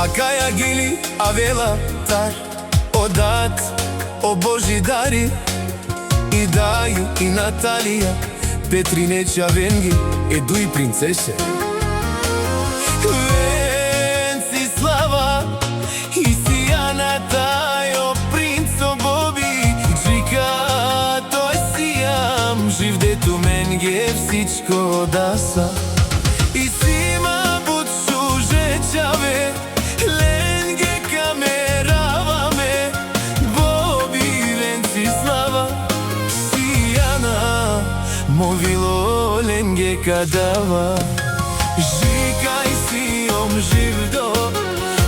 A Kaja Gili, a Vela Tar, Odat, o Boži Dari, i Daju i Natalija, Petrine Čavengi, Edu i princese. Vencislava i Sijana Tajo, princo Bobi, Džika to Sijam, živ detu menge всичко да са. И сима будшу жечаве, ленге камераваме, Боби Венцислава, Сijana, мовило ленге кадава. Жикај сиом живдо,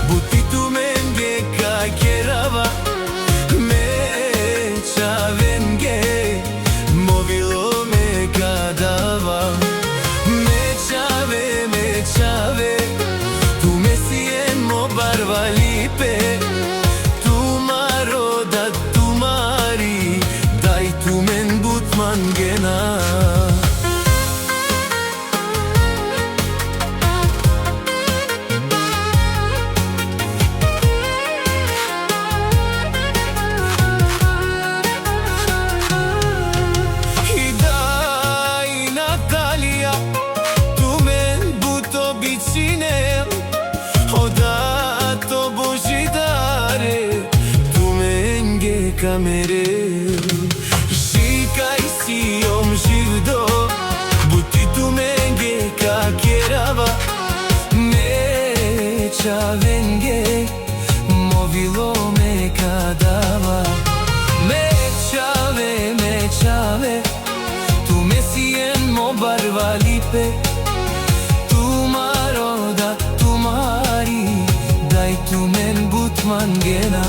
бутиту менге кагерава, меча венге, мовило ме кадава. Мечаве, мечаве, ту ме сиен мо барва липе, ту марода, ту мари, дај ту мен бутман гена. Жикај сиом живдо, бутиту менге кагерава, меча венге, мовило ме кадава. Мечаве, мечаве, ту ме сиен мо барва липе, ту марода, ту мари, дај ту мен бутман гена.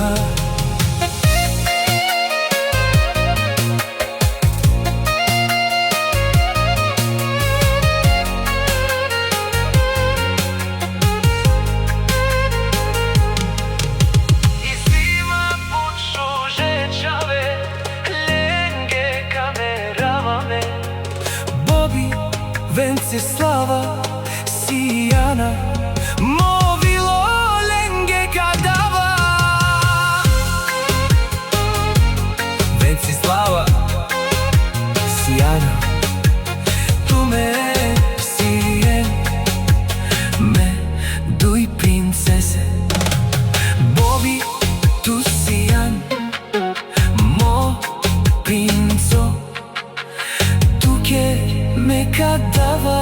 Vencislava, Sijana, movilo ленге кадава. Vencislava, Sijana, tu me sien, me duj princese. Bobi, tu Sijan, mo princo, tu ke me kadava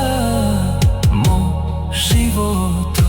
mo životu.